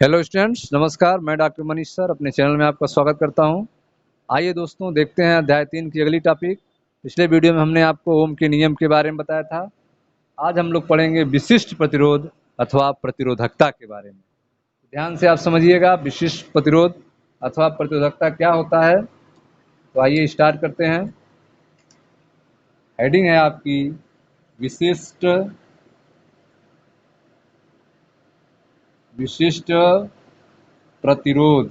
Hello students, नमस्कार। मैं doctor Manish sir अपने चैनल में आपका स्वागत करता हूं। आइए दोस्तों, देखते हैं अध्याय 3 की अगली टॉपिक। पिछले वीडियो में हमने आपको ओम के नियम के बारे में बताया था। आज हम लोग पढ़ेंगे विशिष्ट प्रतिरोध अथवा प्रतिरोधकता के बारे में। ध्यान से आप समझिएगा, विशिष्ट प्रतिरोध अथवा प्रतिरोधकता क्या होता है। तो आइए स्टार्ट करते हैं। हेडिंग है आपकी विशिष्ट प्रतिरोध।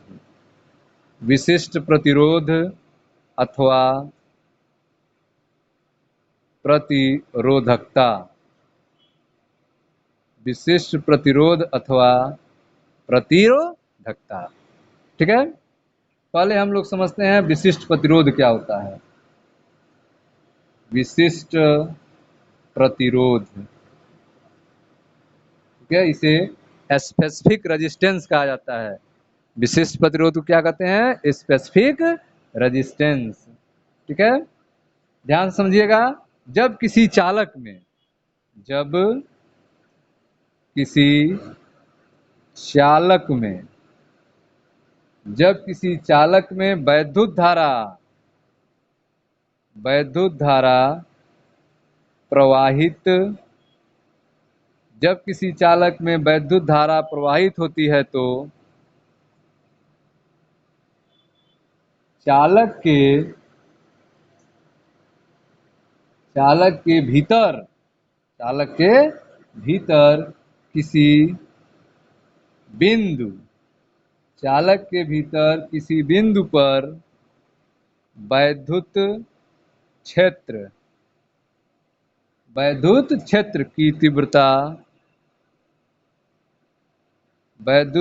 विशिष्ट प्रतिरोध अथवा प्रतिरोधकता। विशिष्ट प्रतिरोध अथवा प्रतिरोधकता। ठीक है, पहले हम लोग समझते हैं विशिष्ट प्रतिरोध क्या होता है। विशिष्ट प्रतिरोध, ठीक है, इसे स्पेसिफिक रेजिस्टेंस कहा जाता है। विशिष्ट प्रतिरोध को क्या कहते हैं? Specific resistance. ठीक है, ध्यान समझिएगा। जब किसी चालक में जब किसी चालक में जब किसी चालक में वैद्युत धारा प्रवाहित जब किसी चालक में वैद्युत धारा प्रवाहित होती है तो चालक के भीतर किसी बिंदु पर वैद्युत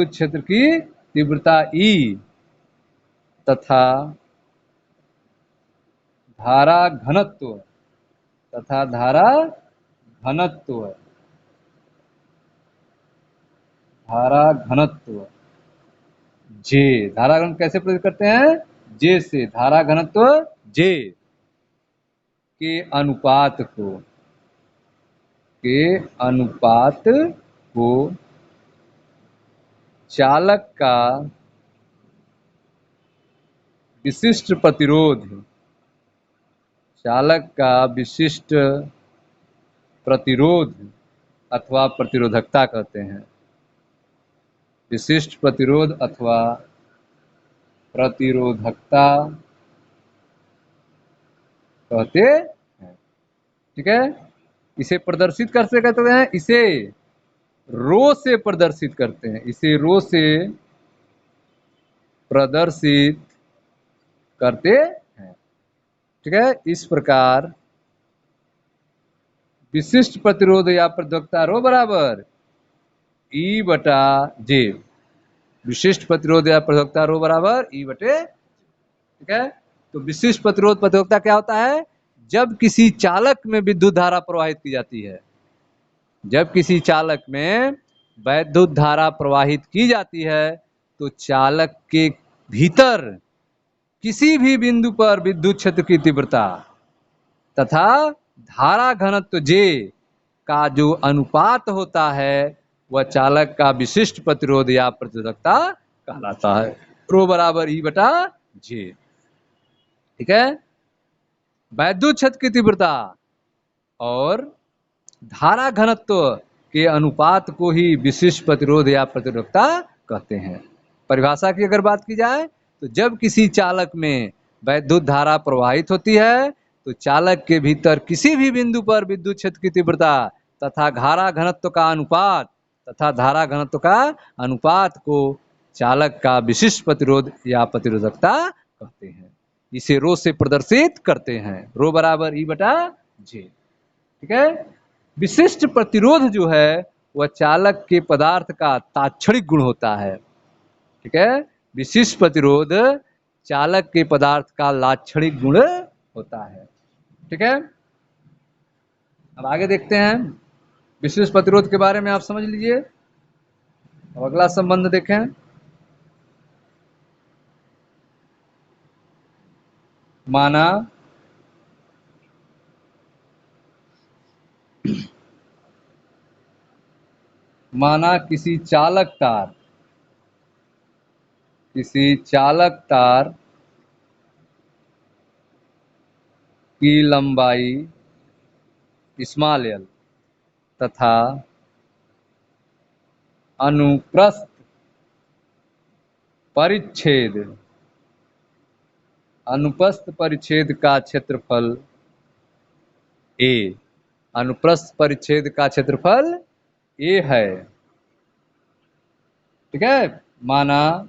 क्षेत्र की तीव्रता E तथा धारा घनत्व J। धारा घनत्व कैसे प्रयोग करते हैं? J से। धारा घनत्व J के अनुपात को चालक का विशिष्ट प्रतिरोध अथवा प्रतिरोधकता कहते हैं। विशिष्ट प्रतिरोध अथवा प्रतिरोधकता कहते हैं। ठीक है, इसे प्रदर्शित कैसे करते हैं? इसे रो से प्रदर्शित करते हैं। ठीक है, इस प्रकार विशिष्ट प्रतिरोध या प्रतिरोधकता रो बराबर E बटा J। विशिष्ट प्रतिरोध या प्रतिरोधकता रो बराबर E बटे। ठीक है, तो विशिष्ट प्रतिरोध प्रतिरोधकता क्या होता है? जब किसी चालक में विद्युत धारा प्रवाहित की जाती है, जब किसी चालक में वैद्युत धारा प्रवाहित की जाती है तो चालक के भीतर किसी भी बिंदु पर विद्युत क्षेत्र की तीव्रता तथा धारा घनत्व J का जो अनुपात होता है वह चालक का विशिष्ट प्रतिरोध या प्रतिरोधकता कहलाता है। रो बराबर E बटा J। ठीक है, वैद्युत क्षेत्र की तीव्रता और धारा घनत्व के अनुपात को ही विशिष्ट प्रतिरोध या प्रतिरोधकता कहते हैं। परिभाषा की अगर बात की जाए तो जब किसी चालक में वैद्युत धारा प्रवाहित होती है तो चालक के भीतर किसी भी बिंदु पर विद्युत क्षेत्र की तीव्रता तथा धारा घनत्व का अनुपात को चालक का विशिष्ट प्रतिरोध या प्रतिरोधकता कहते हैं। इसे रो से प्रदर्शित करते हैं। रो बराबर E बटा J। ठीक है, विशिष्ट प्रतिरोध जो है वह चालक के पदार्थ का तात्क्षणिक गुण होता है। ठीक है, विशिष्ट प्रतिरोध चालक के पदार्थ का लाक्षणिक गुण होता है। ठीक है, अब आगे देखते हैं। विशिष्ट प्रतिरोध के बारे में आप समझ लीजिए। अब अगला संबंध देखें। माना किसी चालक तार किसी चालक तार की लंबाई स्मॉल l तथा अनुप्रस्थ परिच्छेद का क्षेत्रफल a। अनुप्रस्थ परिच्छेद का क्षेत्रफल a है। ठीक है, माना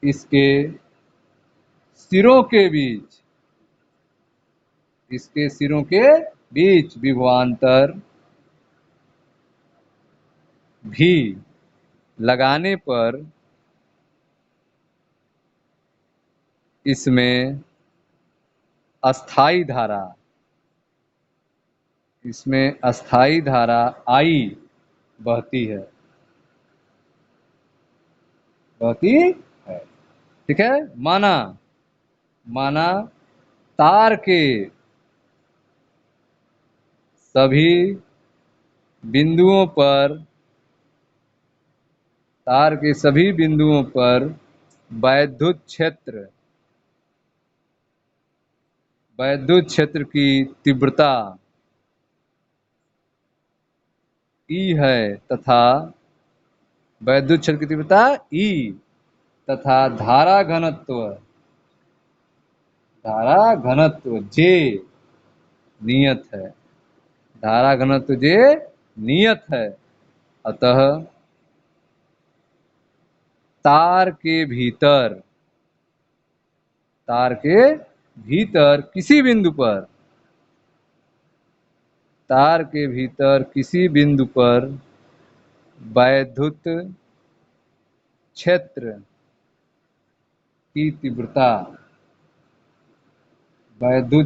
इसके सिरों के बीच विभवांतर भी लगाने पर इसमें अस्थाई धारा I बहती है। ठीक है, माना तार के सभी बिंदुओं पर वैद्युत क्षेत्र की तीव्रता E है तथा धारा घनत्व J नियत है। अतः तार के भीतर किसी बिंदु पर वैद्युत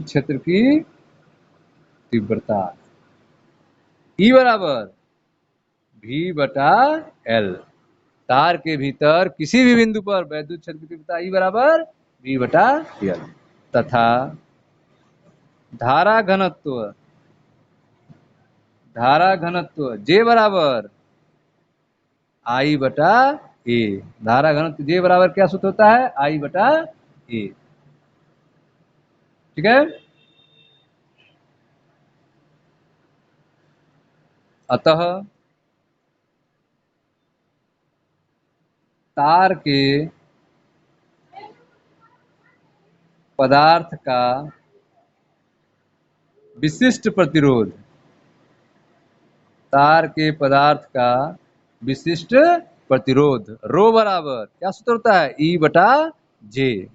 क्षेत्र की तीव्रता E बराबर V/L। तार के भीतर किसी भी बिंदु पर वैद्युत क्षेत्र की तीव्रता E बराबर V/L तथा धारा घनत्व J बराबर I/A। धारा घनत्व J बराबर क्या सूत्र होता है? I/A। ठीक है, अतः तार के पदार्थ का विशिष्ट प्रतिरोध रो बराबर क्या सूत्र होता है? E/J।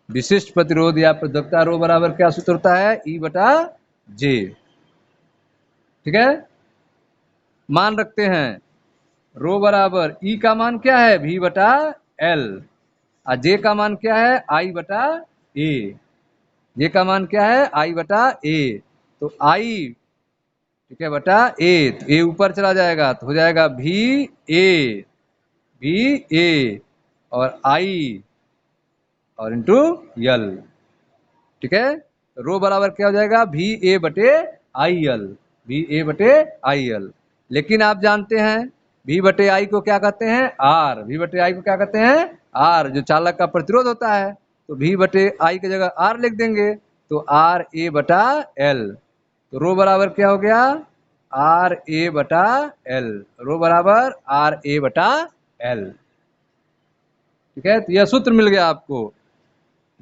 विशिष्ट प्रतिरोध या प्रतिरोधकता रो बराबर क्या सूत्र होता है? E/J। ठीक है, मान रखते हैं रो बराबर E का मान क्या है? V/L और J का मान क्या है? I/A। J का मान क्या है? I/A। तो I ठीक है बटा A, तो A ऊपर चला जाएगा तो हो जाएगा VA और I और इंटू L। ठीक है, तो रो बराबर क्या हो जाएगा? VA/IL। लेकिन आप जानते हैं V/I को क्या कहते हैं? R। जो चालक का प्रतिरोध होता है, तो V/I की जगह R लिख देंगे तो RA/L। तो रो बराबर क्या हो गया? RA/L। ठीक है, तो यह सूत्र मिल गया आपको।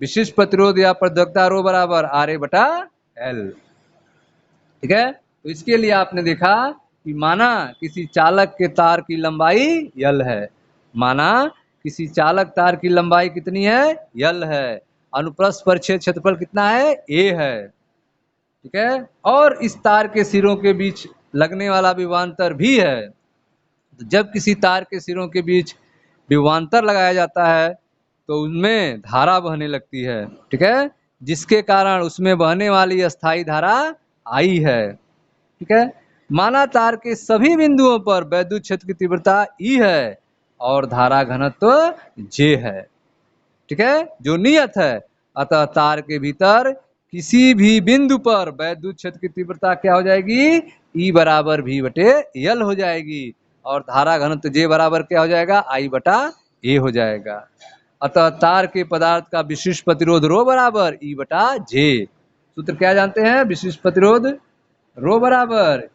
विशिष्ट प्रतिरोध या प्रतिरोधकता रो बराबर RA/L। ठीक है, तो इसके लिए आपने देखा कि माना किसी चालक के तार की लंबाई L है, कितनी है? L है। अनुप्रस्थ परिच्छेद क्षेत्रफल कितना है? A है। ठीक है, और इस तार के सिरों के बीच लगने वाला विभवांतर भी है। तो जब किसी तार के सिरों के बीच विभवांतर लगाया जाता है तो उनमें धारा बहने लगती है। ठीक है, जिसके कारण उसमें बहने वाली अस्थाई धारा I है। ठीक है, माना तार के सभी बिंदुओं पर वैद्युत क्षेत्र की तीव्रता E है और धारा घनत्व J है। ठीक है, जो नियत है। अतः तार के भीतर किसी भी बिंदु पर वैद्युत क्षेत्र की तीव्रता क्या हो जाएगी? E बराबर V/L हो जाएगी और धारा घनत्व J बराबर क्या हो जाएगा? I/A ए हो जाएगा। अतः तार के पदार्थ का विशिष्ट प्रतिरोध रो बराबर ई बटा जे। सूत्र क्या जानते हैं? विशिष्ट प्रतिरोध रो बराबर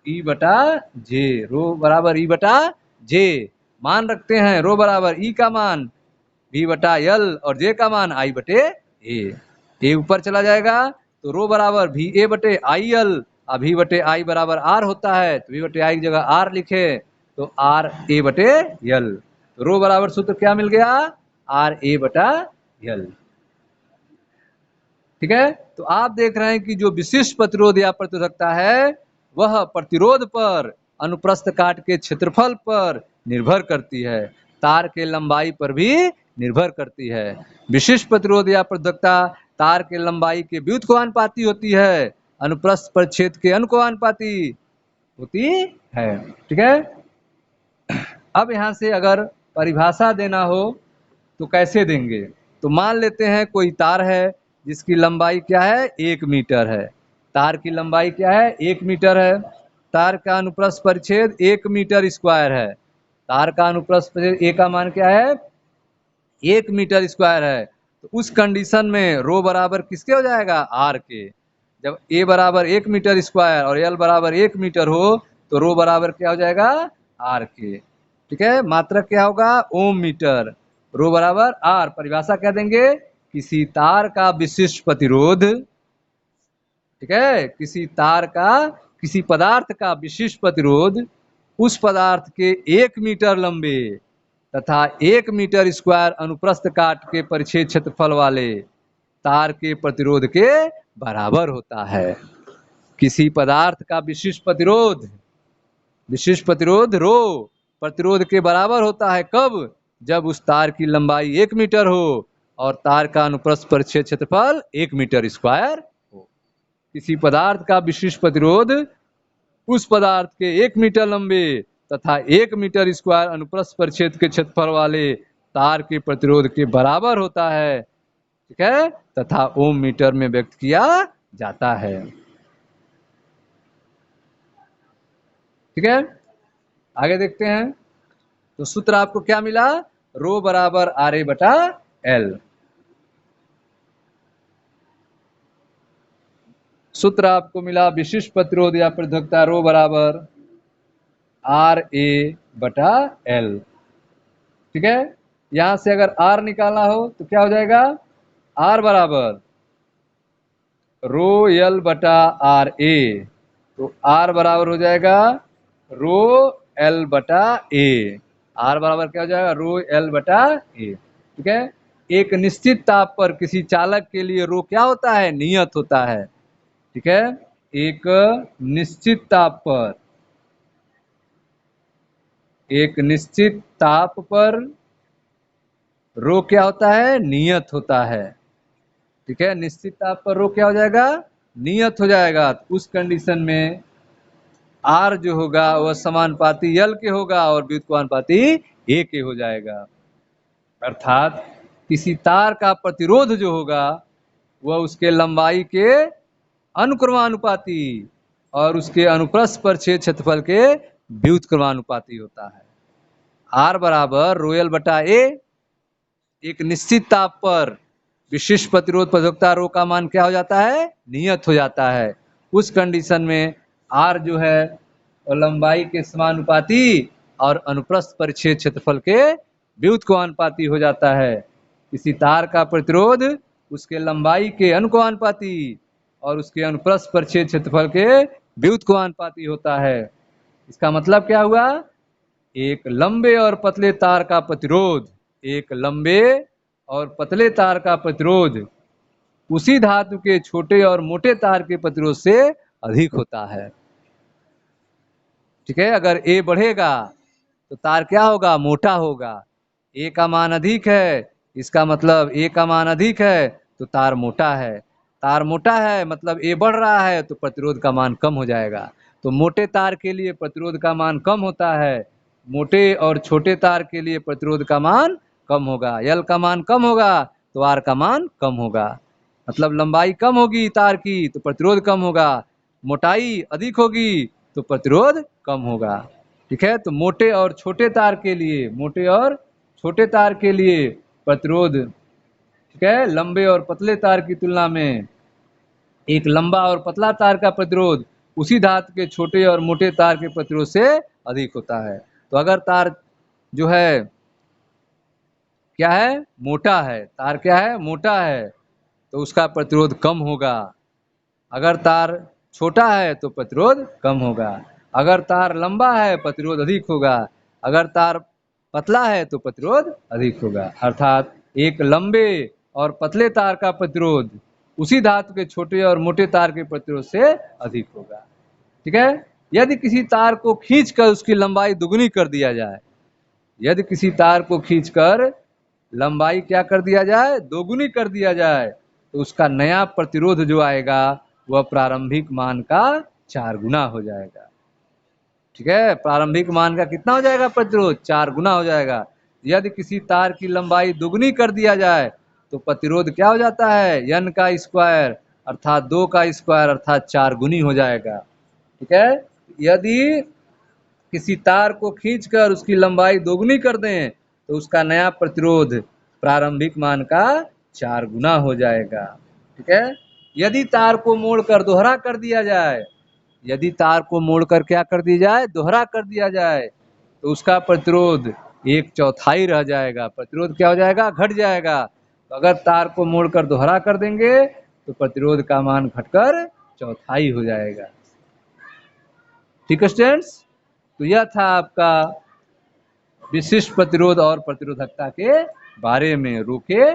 ई बटा जे, रो बराबर ई बटा जे। मान रखते हैं रो बराबर ई का मान V बटा एल और जे का मान आई बटे ए ऊपर चला जाएगा तो रो बराबर भी ए बटे आई एल और भी बटे आई बराबर आर होता है, तो भी बटे आई की जगह आर लिखे तो आर ए बटे एल। तो रो बराबर सूत्र क्या मिल गया? आर ए बटा एल। ठीक है, तो आप देख रहे हैं कि जो विशिष्ट प्रतिरोध या प्रतिरोधकता है वह प्रतिरोध पर, अनुप्रस्थ काट के क्षेत्रफल पर निर्भर करती है, तार के लंबाई पर भी निर्भर करती है। विशिष्ट प्रतिरोध या प्रतिरोधकता तार के लंबाई के व्युत्क्रमानुपाती होती है, अनुप्रस्थ पर छेद के अनुक्रमानुपाती होती है। ठीक है, अब यहां से अगर परिभाषा देना हो तो कैसे देंगे? तो मान लेते हैं कोई तार है जिसकी लंबाई क्या है? 1 मीटर है। तार की लंबाई क्या है? 1 मीटर है। तार का अनुप्रस्थ परिच्छेद 1 मीटर स्क्वायर है। तार का अनुप्रस्थ परिच्छेद ए का मान क्या है? 1 मीटर स्क्वायर है। तो उस कंडीशन में रो बराबर किसके हो जाएगा? आर के। जब ए बराबर 1 मीटर स्क्वायर और एल बराबर 1 मीटर हो तो रो बराबर क्या हो जाएगा? आर के। ठीक है, मात्रक क्या होगा? ओम मीटर। रो बराबर आर। परिभाषा क्या देंगे? किसी तार का विशिष्ट प्रतिरोध, ठीक है, किसी तार का, किसी पदार्थ का विशिष्ट प्रतिरोध उस पदार्थ के 1 मीटर लंबे तथा 1 मीटर स्क्वायर अनुप्रस्थ काट के परिच्छेद क्षेत्रफल वाले तार के प्रतिरोध के बराबर होता है। किसी पदार्थ का विशिष्ट प्रतिरोध, विशिष्ट प्रतिरोध रो प्रतिरोध के बराबर होता है। कब? जब उस तार की लंबाई 1 मीटर हो और तार का अनुप्रस्थ परिच्छेद क्षेत्रफल 1 मीटर स्क्वायर हो। किसी पदार्थ का विशिष्ट प्रतिरोध उस पदार्थ के 1 मीटर लंबे तथा 1 मीटर स्क्वायर अनुप्रस्थ परिच्छेद के क्षेत्रफल वाले तार के प्रतिरोध के बराबर होता है। ठीक है, तथा ओम मीटर में व्यक्त किया जाता है। ठीक है, आगे देखते हैं। तो सूत्र आपको क्या मिला? रो बराबर आर ए बटा एल। सूत्र आपको मिला विशिष्ट प्रतिरोध या प्रतिरोधकता रो बराबर आर ए बटा एल। ठीक है, यहां से अगर आर निकालना हो तो क्या हो जाएगा? आर बराबर रो एल बटा आर ए। तो आर बराबर हो जाएगा रो एल बटा ए। आर बराबर क्या हो जाएगा? रो एल बटा ए। ठीक है, एक निश्चित ताप पर किसी चालक के लिए रो क्या होता है? नियत होता है। ठीक है, एक निश्चित ताप पर, एक निश्चित ताप पर रो क्या होता है? नियत होता है। ठीक है, निश्चित ताप पर रो क्या हो जाएगा? नियत हो जाएगा। तो उस कंडीशन में आर जो होगा वह समानुपाती एल के होगा और व्युत्क्रमानुपाती ए के हो जाएगा। अर्थात किसी तार का प्रतिरोध जो होगा वह उसके लंबाई के अनुक्रमानुपाती और उसके अनुप्रस्थ परिच्छेद क्षेत्रफल के व्युत्क्रमानुपाती होता है। आर बराबर रो एल बटा ए। एक निश्चित ताप पर विशिष्ट प्रतिरोध प्रतिरोधकता रो का मान क्या हो जाता है? नियत हो जाता है। उस कंडीशन में आर जो है और लंबाई के समानुपाती और अनुप्रस्थ परिच्छेद क्षेत्रफल के व्युत्क्रमानुपाती हो जाता है। किसी तार का प्रतिरोध उसके लंबाई के अनुक्रमानुपाती और उसके अनुप्रस्थ परिच्छेद क्षेत्रफल के व्युत्क्रमानुपाती होता है। इसका मतलब क्या हुआ? एक लंबे और पतले तार का प्रतिरोध, एक लंबे और पतले तार का प्रतिरोध उसी धातु के छोटे और मोटे तार के प्रतिरोध से अधिक होता है। ठीक है, अगर ए बढ़ेगा तो तार क्या होगा? मोटा होगा। ए का मान अधिक है, इसका मतलब ए का मान अधिक है तो तार मोटा है। तार मोटा है मतलब ए बढ़ रहा है तो प्रतिरोध का मान कम हो जाएगा। तो मोटे तार के लिए प्रतिरोध का मान कम होता है, मोटे और छोटे तार के लिए प्रतिरोध का मान कम होगा। एल का मान कम होगा तो आर का मान कम होगा। मतलब लंबाई कम होगी तार की तो प्रतिरोध कम होगा, मोटाई अधिक होगी तो प्रतिरोध कम होगा। ठीक है, तो मोटे और छोटे तार के लिए, मोटे और छोटे तार के लिए प्रतिरोध, ठीक है, लंबे और पतले तार की तुलना में एक लंबा और पतला तार का प्रतिरोध उसी धातु के छोटे और मोटे तार के प्रतिरोध से अधिक होता है। तो अगर तार जो है क्या है, मोटा है, तार क्या है, मोटा है, तो उसका प्रतिरोध कम होगा। अगर तार छोटा है तो प्रतिरोध कम होगा। अगर तार लंबा है प्रतिरोध अधिक होगा। अगर तार पतला है तो प्रतिरोध अधिक होगा। अर्थात एक लंबे और पतले तार का प्रतिरोध उसी धातु के छोटे और मोटे तार के प्रतिरोध से अधिक होगा। ठीक है। यदि किसी तार को खींचकर उसकी लंबाई दुगनी कर दिया जाए, यदि किसी तार को खींचकर लंबाई क्या कर दिया जाए, दोगुनी कर दिया जाए, तो उसका नया प्रतिरोध जो आएगा वह प्रारंभिक मान का 4 गुना हो जाएगा। ठीक है, प्रारंभिक मान का कितना हो जाएगा प्रतिरोध, 4 गुना हो जाएगा। यदि किसी तार की लंबाई दुगनी कर दिया जाए तो प्रतिरोध क्या हो जाता है, n का स्क्वायर अर्थात 2 का स्क्वायर अर्थात 4 गुनी हो जाएगा। ठीक है, यदि किसी तार को खींचकर उसकी लंबाई दोगुनी कर दें तो उसका नया प्रतिरोध प्रारंभिक मान का 4 गुना हो जाएगा। ठीक है, यदि तार को मोड़कर दोहरा कर दिया जाए, यदि तार को मोड़कर क्या कर दिया जाए, दोहरा कर दिया जाए, तो उसका प्रतिरोध 1/4 रह जाएगा। प्रतिरोध क्या हो जाएगा, घट जाएगा। तो अगर तार को मोड़कर दोहरा कर देंगे तो प्रतिरोध का मान घटकर 1/4 हो जाएगा। ठीक है स्टूडेंट्स, तो यह था आपका विशिष्ट प्रतिरोध और प्रतिरोधकता के बारे में, रो के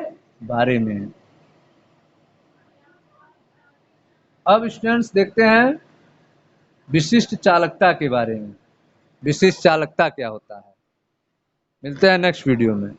बारे में। अब स्टूडेंट्स देखते हैं विशिष्ट चालकता के बारे में। विशिष्ट चालकता क्या होता है, मिलते हैं नेक्स्ट वीडियो में।